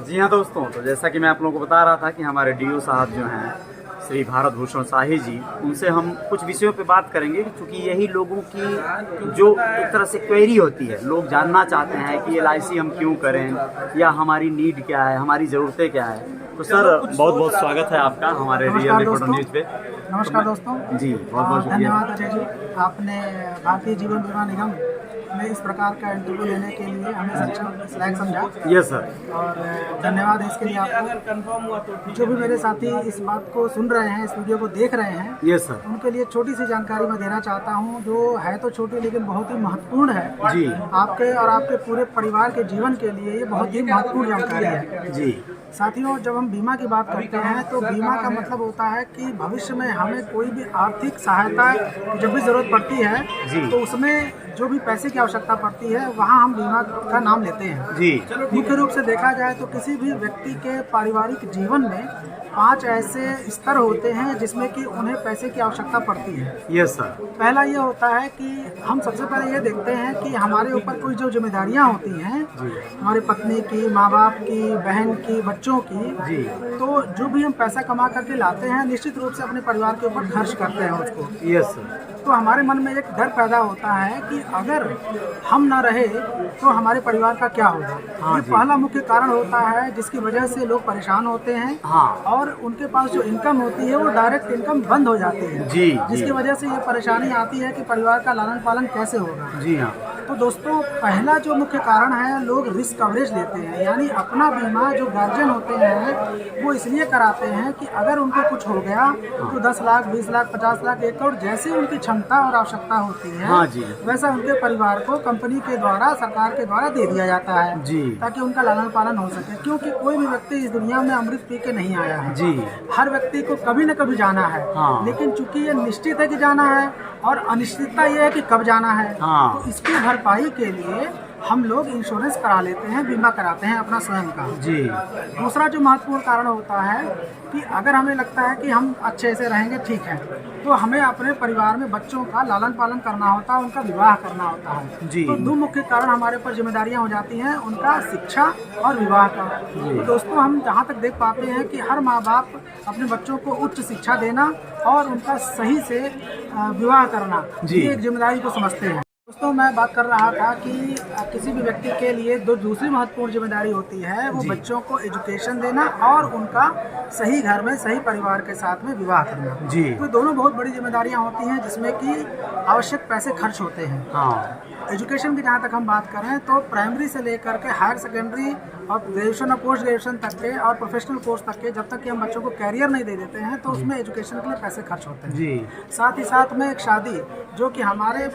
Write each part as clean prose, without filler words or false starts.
जी हाँ दोस्तों, तो जैसा कि मैं आप लोगों को बता रहा था कि हमारे डीओ साहब जो हैं श्री भारत भूषण शाही जी, उनसे हम कुछ विषयों पे बात करेंगे क्योंकि यही लोगों की जो एक तरह से क्वेरी होती है। लोग जानना चाहते हैं कि LIC हम क्यों करें या हमारी नीड क्या है, हमारी ज़रूरतें क्या है। तो सर बहुत बहुत स्वागत है आपका हमारे रियल रिपोर्टर न्यूज़ पे। नमस्कार दोस्तों। जी बहुत बहुत शुक्रिया। धन्यवाद अजय जी, आपने भारतीय जीवन बीमा निगम में इस प्रकार का इंटरव्यू लेने के लिए हमें सक्षम लायक समझा। Yes sir. और धन्यवाद है इसके लिए आपको। जो भी मेरे साथी इस बात को सुन रहे हैं, इस वीडियो को देख रहे हैं, यस सर। उनके लिए छोटी सी जानकारी मैं देना चाहता हूं, जो है तो छोटी लेकिन बहुत ही महत्वपूर्ण है। जी। आपके और आपके पूरे परिवार के जीवन के लिए ये बहुत ही महत्वपूर्ण जानकारी है। जी साथियों, जब हम बीमा की बात करते हैं तो बीमा का मतलब होता है कि भविष्य में हमें कोई भी आर्थिक सहायता जब भी ज़रूरत पड़ती है तो उसमें जो भी पैसे की आवश्यकता पड़ती है वहाँ हम बीमा का नाम लेते हैं। जी। मुख्य रूप से देखा जाए तो किसी भी व्यक्ति के पारिवारिक जीवन में 5 ऐसे स्तर होते हैं जिसमें कि उन्हें पैसे की आवश्यकता पड़ती है। Yes sir. पहला ये होता है कि हम सबसे पहले ये देखते हैं कि हमारे ऊपर कोई जो जिम्मेदारियां होती हैं, हमारी पत्नी की, माँ बाप की, बहन की, बच्चों की, जी। तो जो भी हम पैसा कमा करके लाते हैं निश्चित रूप से अपने परिवार के ऊपर खर्च करते हैं उसको। Yes sir. तो हमारे मन में एक डर पैदा होता है कि अगर हम ना रहे तो हमारे परिवार का क्या होगा। हाँ ये पहला मुख्य कारण होता है जिसकी वजह से लोग परेशान होते हैं। हाँ। और उनके पास जो इनकम होती है वो डायरेक्ट इनकम बंद हो जाती है। जी। जिसकी वजह से ये परेशानी आती है कि परिवार का लालन पालन कैसे होगा। जी हाँ। तो दोस्तों, पहला जो मुख्य कारण है, लोग रिस्क कवरेज लेते हैं, यानी अपना बीमा जो गार्जियन होते हैं वो इसलिए कराते हैं कि अगर उनको कुछ हो गया तो 10 लाख, 20 लाख, 50 लाख, 1 करोड़ जैसे उनकी क्षमता और आवश्यकता होती है, हाँ जी, वैसा उनके परिवार को कंपनी के द्वारा, सरकार के द्वारा दे दिया जाता है जी, ताकि उनका लालन पालन हो सके। क्योंकि कोई भी व्यक्ति इस दुनिया में अमृत पी के नहीं आया है। जी। हर व्यक्ति को कभी न कभी जाना है। हाँ। लेकिन चूंकि ये निश्चित है कि जाना है और अनिश्चितता ये है कि कब जाना है। हाँ। तो इसकी भरपाई के लिए हम लोग इंश्योरेंस करा लेते हैं, बीमा कराते हैं अपना स्वयं का। जी। दूसरा जो महत्वपूर्ण कारण होता है कि अगर हमें लगता है कि हम अच्छे से रहेंगे, ठीक है, तो हमें अपने परिवार में बच्चों का लालन पालन करना होता है, उनका विवाह करना होता है। जी। तो 2 मुख्य कारण हमारे ऊपर जिम्मेदारियां हो जाती हैं, उनका शिक्षा और विवाह का। तो दोस्तों, हम जहाँ तक देख पाते हैं कि हर माँ बाप अपने बच्चों को उच्च शिक्षा देना और उनका सही से विवाह करना, ये एक जिम्मेदारी को समझते हैं। दोस्तों, मैं बात कर रहा था कि किसी भी व्यक्ति के लिए दूसरी महत्वपूर्ण जिम्मेदारी होती है, वो बच्चों को एजुकेशन देना और उनका सही घर में, सही परिवार के साथ में विवाह करना। जी। तो दोनों बहुत बड़ी जिम्मेदारियां होती हैं जिसमें कि आवश्यक पैसे खर्च होते हैं। हाँ। एजुकेशन की जहाँ तक हम बात करें तो प्राइमरी से लेकर के हायर सेकेंडरी और ग्रेजुएशन और पोस्ट ग्रेजुएशन तक के और प्रोफेशनल कोर्स तक के, जब तक कि हम बच्चों को कैरियर नहीं दे देते हैं तो उसमें एजुकेशन के लिए पैसे खर्च होते हैं। जी। साथ ही साथ में एक शादी, जो कि हमारे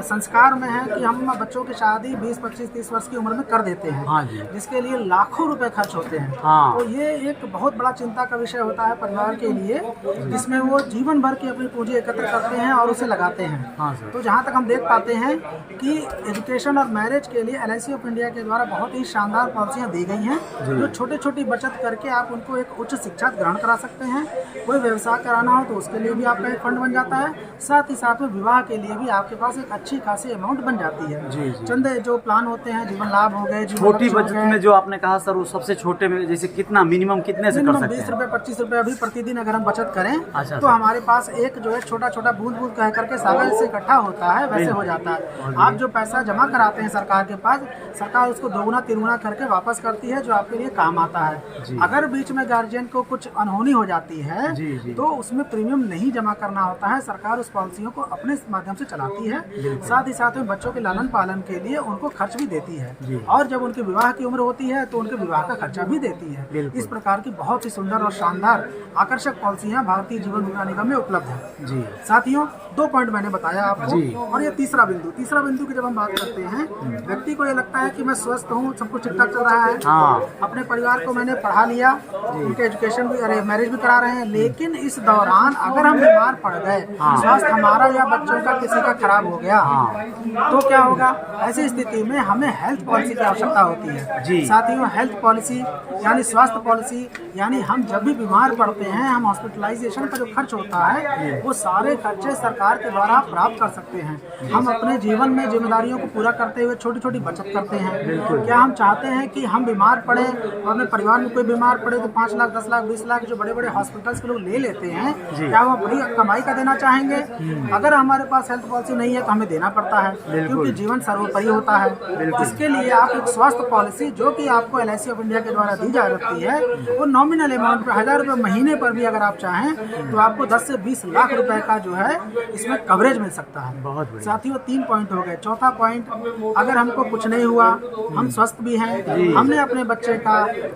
संस्कार में है कि हम बच्चों की शादी 20, 25, 30 वर्ष की उम्र में कर देते हैं। हाँ जी। जिसके लिए लाखों रुपए खर्च होते हैं। हाँ। तो ये एक बहुत बड़ा चिंता का विषय होता है परिवार के लिए, जिसमें वो जीवन भर की अपनी पूंजी एकत्र करते हैं और उसे लगाते हैं। हाँ सर। तो जहाँ तक हम देख पाते हैं कि एजुकेशन और मैरिज के लिए LIC ऑफ इंडिया के द्वारा बहुत ही शानदार पॉलिसियाँ दी गई हैं, जो छोटी छोटी बचत करके आप उनको एक उच्च शिक्षा ग्रहण करा सकते हैं। कोई व्यवसाय कराना हो तो उसके लिए भी आपका एक फंड बन जाता है। साथ ही साथ में विवाह के लिए भी आपके पास एक अच्छी खासी अमाउंट बन जाती है। जी, जी। चंद जो प्लान होते हैं, जीवन लाभ हो गए, छोटी बचत में जो आपने कहा सर, वो सबसे छोटे में जैसे कितना मिनिमम कितने से कर सकते हैं? 20 रुपए, 25 रुपए अभी प्रतिदिन अगर हम बचत करें अच्छा, तो हमारे पास एक जो है छोटा छोटा बूंद बूंद कह करके सागर से इकट्ठा होता है, वैसे हो जाता है। आप जो पैसा जमा कराते हैं सरकार के पास, सरकार उसको 2 3 करके वापस करती है, जो आपके लिए काम आता है। अगर बीच में गार्जियन को कुछ अनहोनी हो जाती है तो उसमें प्रीमियम नहीं जमा करना होता है। सरकार उस पॉलिसियों को अपने माध्यम से चलाती है। साथ ही साथ में बच्चों के लालन पालन के लिए उनको खर्च भी देती है, और जब उनके विवाह की उम्र होती है तो उनके विवाह का खर्चा भी देती है। इस प्रकार की बहुत ही सुंदर और शानदार आकर्षक पॉलिसियां भारतीय जीवन बीमा निगम में उपलब्ध है। जी। साथियों, 2 पॉइंट मैंने बताया आपको, और ये तीसरा बिंदु की जब हम बात करते हैं, व्यक्ति को ये लगता है कि मैं स्वस्थ हूँ, सब कुछ ठीक ठाक चल रहा है, हाँ। अपने परिवार को मैंने पढ़ा लिया, उनके एजुकेशन भी, मैरिज भी करा रहे हैं, लेकिन इस दौरान अगर हम बीमार पड़ गए, स्वास्थ्य हमारा या बच्चों का किसी का खराब हो गया, तो क्या होगा? ऐसी स्थिति में हमें हेल्थ पॉलिसी की आवश्यकता होती है। जी। साथियों, हेल्थ पॉलिसी यानी स्वास्थ्य पॉलिसी, यानी हम जब भी बीमार पड़ते हैं, हम हॉस्पिटलाइजेशन का जो खर्च होता है वो सारे खर्चे सरकार सरकार के द्वारा आप प्राप्त कर सकते हैं। हम अपने जीवन में जिम्मेदारियों को पूरा करते हुए छोटी छोटी बचत करते हैं। क्या हम चाहते हैं कि हम बीमार पड़े और अपने परिवार में कोई बीमार पड़े तो 5 लाख 10 लाख 20 लाख जो बड़े बड़े हॉस्पिटल्स के लोग ले लेते हैं, क्या वो बड़ी कमाई का देना चाहेंगे? अगर हमारे पास हेल्थ पॉलिसी नहीं है तो हमें देना पड़ता है, क्योंकि जीवन सर्वोपरि होता है। इसके लिए आप एक स्वास्थ्य पॉलिसी जो कि आपको LIC ऑफ इंडिया के द्वारा दी जा रही है, वो नॉमिनल अमाउंट पर 1000 रुपये महीने पर भी अगर आप चाहें तो आपको 10 से 20 लाख रुपए का जो है इसमें कवरेज मिल सकता है। बहुत बढ़िया। साथियों 3 पॉइंट हो गए। चौथा पॉइंट, अगर हमको कुछ नहीं हुआ, हम स्वस्थ भी हैं, हमने अपने बच्चे का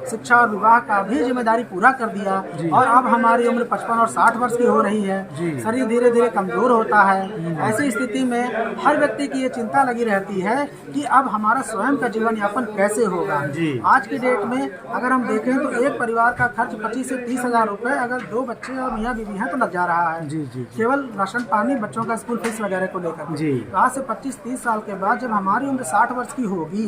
शिक्षा और विवाह का भी जिम्मेदारी पूरा कर दिया और अब हमारी उम्र 55 और 60 वर्ष की हो रही है, शरीर धीरे धीरे कमजोर होता है। ऐसी स्थिति में हर व्यक्ति की ये चिंता लगी रहती है कि अब हमारा स्वयं का जीवन यापन कैसे होगा। आज की डेट में अगर हम देखें तो एक परिवार का खर्च 25 से 30 हजार रुपए अगर 2 बच्चे और मियाँ बीवी हैं तो लग जा रहा है। केवल राशन पानी, बच्चों का स्कूल फीस वगैरह को लेकर। तो आज से 25-30 साल के बाद जब हमारी उम्र 60 वर्ष की होगी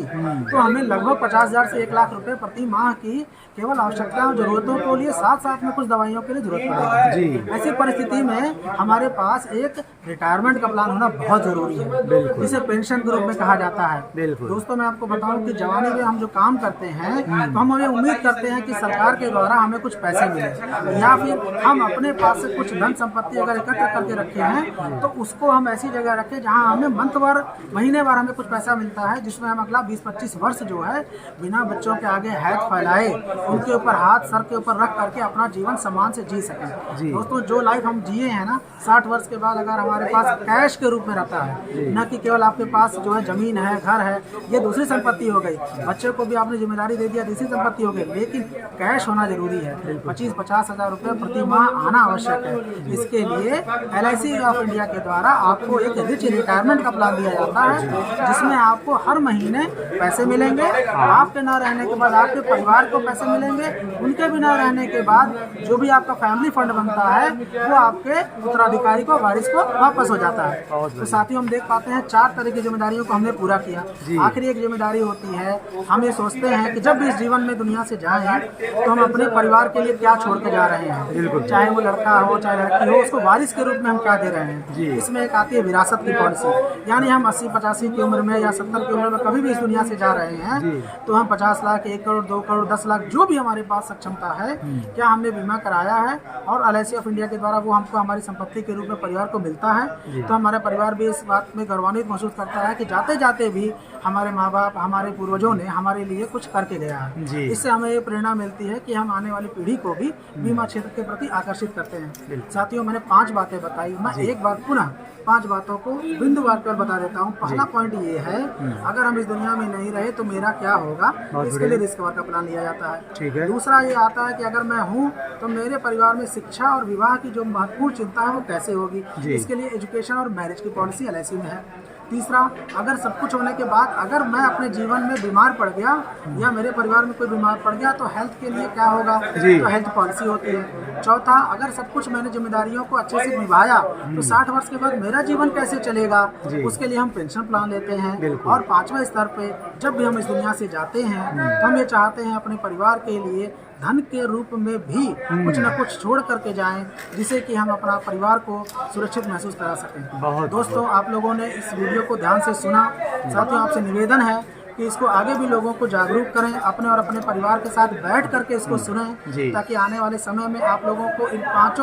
तो हमें लगभग 50,000 से 1 लाख रुपए प्रति माह की केवल आवश्यकताओं जरूरतों के लिए साथ साथ में कुछ दवाइयों के लिए जरूरत पड़ेगी। ऐसी परिस्थिति में हमारे पास एक रिटायरमेंट का प्लान होना बहुत जरूरी है, जिसे पेंशन के रूप में कहा जाता है। दोस्तों मैं आपको बताऊं कि जवानी में हम जो काम करते हैं तो हम ये उम्मीद करते हैं कि सरकार के द्वारा हमें कुछ पैसे मिले, या फिर हम अपने पास से कुछ धन संपत्ति अगर एकत्र करके रखे हैं तो उसको हम ऐसी जगह रखें जहां हमें मंथवार महीनेवार हमें कुछ पैसा मिलता है, जिसमें हम अगला 20-25 वर्ष जो है बिना बच्चों के आगे हाथ फैलाए उनके ऊपर हाथ सर के ऊपर रख करके अपना जीवन सम्मान से जी सकें। दोस्तों जो लाइफ हम जिए हैं ना, 60 वर्ष के बाद अगर हमारे पास कैश के रूप में रहता है, न कि केवल आपके पास जो है जमीन है, घर है, ये दूसरी संपत्ति हो गई, बच्चे को भी आपने जिम्मेदारी दे दिया, दूसरी संपत्ति हो गई, लेकिन कैश होना जरूरी है। 25-50 हजार रुपये प्रति माह आना आवश्यक है। इसके लिए LIC ऑफ इंडिया के द्वारा आपको एक रिच रिटायरमेंट का प्लान दिया जाता है, जिसमें आपको हर महीने पैसे मिलेंगे। आपके न रहने के बाद आपके परिवार को पैसे मिलेंगे, उनके बिना रहने के बाद जो भी आपका फैमिली फंड बनता है वो आपके उत्तराधिकारी को, वारिस को वापस हो जाता है। तो साथियों हम देख पाते हैं 4 तरह की जिम्मेदारियों को हमने पूरा किया। आखिरी एक जिम्मेदारी होती है, हम ये सोचते हैं कि जब भी इस जीवन में दुनिया से जाएं तो हम अपने परिवार के लिए क्या छोड़ के जा रहे हैं, चाहे वो लड़का हो चाहे लड़की हो, उसको वारिस के रूप में हम क्या दे रहे हैं। इसमें एक आती है विरासत की पॉलिसी, यानी हम 80-85 की उम्र में या 70 की उम्र में कभी भी इस दुनिया से जा रहे हैं तो हम 50 लाख, 1 करोड़, 2 करोड़, 10 लाख जो भी हमारे पास सक्षमता है, क्या हमने बीमा कराया है और LIC ऑफ इंडिया के द्वारा वो हमको हमारी संपत्ति के रूप में परिवार को मिलता है, तो हमारा परिवार भी इस बात में गौरवान्वित महसूस करता है कि जाते जाते भी हमारे माँ बाप, हमारे पूर्वजों ने हमारे लिए कुछ करके गया है। इससे हमें ये प्रेरणा मिलती है कि हम आने वाली पीढ़ी को भी बीमा क्षेत्र के प्रति आकर्षित करते हैं। साथियों मैंने 5 बातें बताई, मैं एक बार पुनः 5 बातों को बिंदुवार पर बता देता हूँ। पहला पॉइंट ये है, अगर हम इस दुनिया में नहीं रहे तो मेरा क्या होगा, इसके लिए रिस्क कवर का प्लान लिया जाता है। दूसरा ये आता है कि अगर मैं हूँ तो मेरे परिवार में शिक्षा और विवाह की जो महत्वपूर्ण चिंता है वो कैसे होगी, इसके लिए एजुकेशन और मैरिज की पॉलिसी LIC में है। तीसरा, अगर सब कुछ होने के बाद अगर मैं अपने जीवन में बीमार पड़ गया या मेरे परिवार में कोई बीमार पड़ गया तो हेल्थ के लिए क्या होगा, तो हेल्थ पॉलिसी होती है। चौथा, अगर सब कुछ मैंने जिम्मेदारियों को अच्छे से निभाया तो 60 वर्ष के बाद मेरा जीवन कैसे चलेगा, उसके लिए हम पेंशन प्लान लेते हैं। और 5वें स्तर पे जब भी हम इस दुनिया से जाते हैं तो हम ये चाहते हैं अपने परिवार के लिए धन के रूप में भी कुछ न कुछ छोड़ करके जाएं, जिससे कि हम अपना परिवार को सुरक्षित महसूस करा सकें। दोस्तों आप लोगों ने इस वीडियो को ध्यान से सुना। साथियों आपसे निवेदन है कि इसको आगे भी लोगों को जागरूक करें, अपने और अपने परिवार के साथ बैठ करके इसको सुनें, ताकि आने वाले समय में आप लोगों को इन 5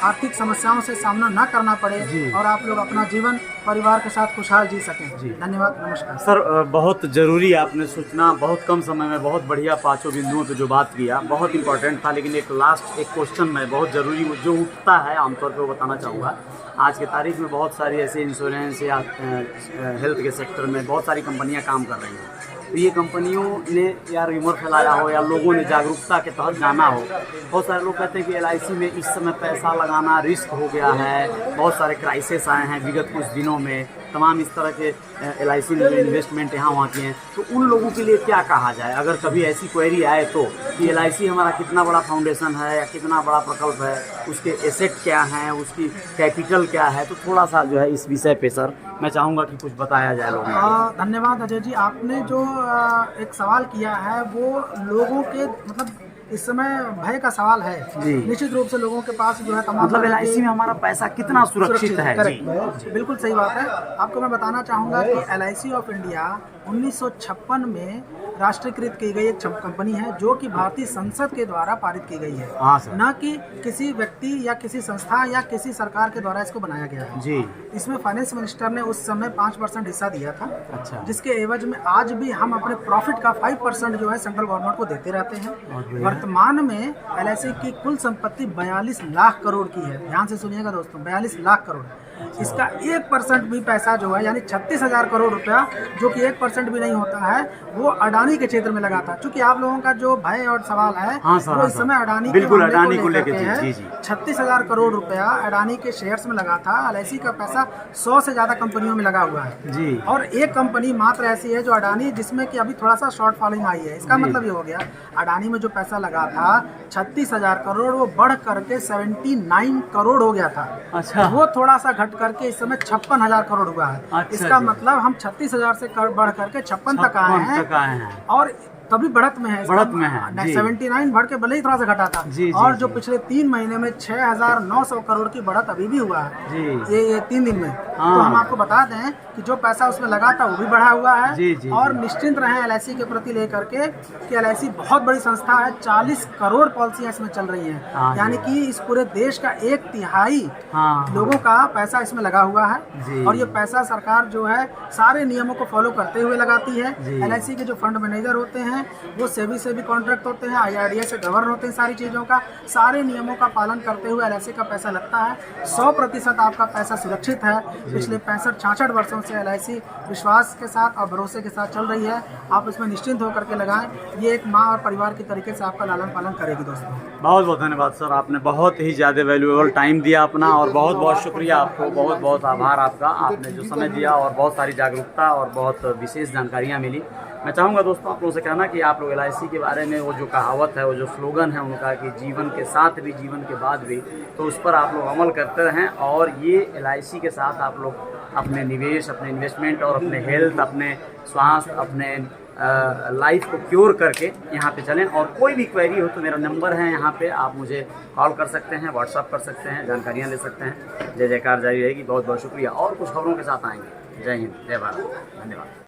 आर्थिक समस्याओं से सामना न करना पड़े और आप लोग अपना जीवन परिवार के साथ खुशहाल जी सकें। धन्यवाद, नमस्कार। सर बहुत ज़रूरी है आपने सूचना, बहुत कम समय में बहुत बढ़िया 5 बिंदुओं पे जो बात किया, बहुत इंपॉर्टेंट था। लेकिन एक लास्ट एक क्वेश्चन में बहुत ज़रूरी जो उठता है आमतौर पर वो बताना चाहूँगा। आज की तारीख में बहुत सारी ऐसे इंश्योरेंस या हेल्थ के सेक्टर में बहुत सारी कंपनियां काम कर रही हैं, तो ये कंपनियों ने या रिमोट फैलाया हो या लोगों ने जागरूकता के तहत जाना हो। बहुत सारे लोग कहते हैं कि LIC में इस समय पैसा लगाना रिस्क हो गया है, बहुत सारे क्राइसिस आए हैं विगत कुछ दिनों में, तमाम इस तरह के LIC ने जो इन्वेस्टमेंट यहाँ वहाँ किए हैं, तो उन लोगों के लिए क्या कहा जाए अगर कभी ऐसी क्वेरी आए तो कि LIC हमारा कितना बड़ा फाउंडेशन है या कितना बड़ा प्रकल्प है, उसके एसेट क्या हैं, उसकी कैपिटल क्या है, तो थोड़ा सा जो है इस विषय पे सर मैं चाहूँगा कि कुछ बताया जाए लोगों को। धन्यवाद अजय जी, आपने जो एक सवाल किया है वो लोगों के मतलब इस समय भय का सवाल है। जी। निश्चित रूप से लोगों के पास जो है तमाम मतलब तरह की- LIC में हमारा पैसा कितना सुरक्षित है? करेक्ट, बिल्कुल सही बात है। आपको मैं बताना चाहूँगा कि LIC ऑफ इंडिया 1956 में राष्ट्रीयकृत की गई एक कंपनी है, जो कि भारतीय संसद के द्वारा पारित की गई है, हाँ सर। न कि किसी व्यक्ति या किसी संस्था या किसी सरकार के द्वारा इसको बनाया गया है। जी। इसमें फाइनेंस मिनिस्टर ने उस समय 5% हिस्सा दिया था। अच्छा। जिसके एवज में आज भी हम अपने प्रॉफिट का 5% जो है सेंट्रल गवर्नमेंट को देते रहते हैं। बहुत बढ़िया। वर्तमान में LIC की कुल संपत्ति 42 लाख करोड़ की है। ध्यान से सुनिएगा दोस्तों, 42 लाख करोड़। इसका 1% भी पैसा जो है, यानी 36,000 करोड़ रुपया, जो कि 1% भी नहीं होता है, वो अडानी के क्षेत्र में लगा था। चूंकि आप लोगों का जो भय और सवाल है, हाँ सर, वो हाँ इस सर। समय अडानी बिल्कुल, के मामले अडानी को लेके है। जी, जी। 36,000 करोड़ रुपया अडानी के शेयर्स में लगा था। LIC का पैसा 100 से ज्यादा कंपनियों में लगा हुआ है जी। और एक कंपनी मात्र ऐसी है जो अडानी, जिसमें कि अभी थोड़ा सा शॉर्ट फॉलिंग आई है। इसका जी। मतलब ये हो गया, अडानी में जो पैसा लगा था 36,000 करोड़, वो बढ़ करके 79 करोड़ हो गया था। अच्छा। वो थोड़ा सा घट करके इस समय 56,000 करोड़ हुआ है। अच्छा इसका जी। मतलब हम 36,000 से बढ़ करके 56 तक आए 56 हैं तक आए हैं। और तभी बढ़त में है। बढ़त में है, जी। 79 बढ़ के भले ही थोड़ा सा घटा था। जी, जी, और जो जी। पिछले 3 महीने में 6,900 करोड़ की बढ़त अभी भी हुआ है। जी। ये 3 दिन में। हाँ। तो हम आपको बता दें कि जो पैसा उसमें लगा था वो भी बढ़ा हुआ है। जी, जी, और जी। निश्चिंत रहें LIC के प्रति लेकर के कि LIC बहुत बड़ी संस्था है। 40 करोड़ पॉलिसियां इसमें चल रही हैं। हाँ, यानी जी। कि इस पूरे देश का 1/3 हाँ। लोगों का पैसा इसमें लगा हुआ है। जी। और ये पैसा सरकार जो है सारे नियमों को फॉलो करते हुए लगाती है। जी। LIC के जो फंड मैनेजर होते हैं वो सेबी से भी कॉन्ट्रैक्ट होते हैं, IRDA से गवर्न होते हैं। सारी चीज़ों का, सारे नियमों का पालन करते हुए LIC का पैसा लगता है। 100% आपका पैसा सुरक्षित है। पिछले 65-66 वर्षों से LIC विश्वास के साथ और भरोसे के साथ चल रही है। आप इसमें निश्चिंत होकर के लगाएं। ये एक माँ और परिवार की तरीके से आपका लालन पालन करेगी दोस्तों। बहुत बहुत धन्यवाद सर, आपने बहुत ही ज़्यादा वैल्यूएबल टाइम दिया अपना, और बहुत बहुत शुक्रिया आपको, बहुत बहुत आभार आपका। आपने जो समय दिया और बहुत सारी जागरूकता और बहुत विशेष जानकारियाँ मिली। मैं चाहूँगा दोस्तों आप लोगों से कहना कि आप लोग LIC के बारे में, वो जो कहावत है, वो जो स्लोगन है उनका कि जीवन के साथ भी जीवन के बाद भी, तो उस पर आप लोग अमल करते रहें। और ये LIC के साथ आप लोग अपने निवेश, अपने इन्वेस्टमेंट और अपने हेल्थ, अपने स्वास्थ्य, अपने लाइफ को क्योर करके यहाँ पे चलें। और कोई भी क्वेरी हो तो मेरा नंबर है यहाँ पे, आप मुझे कॉल कर सकते हैं, व्हाट्सअप कर सकते हैं, जानकारियाँ ले सकते हैं। जय जयकार जारी रहेगी। बहुत बहुत शुक्रिया। और कुछ खबरों के साथ आएंगे। जय हिंद, जय भारत, धन्यवाद।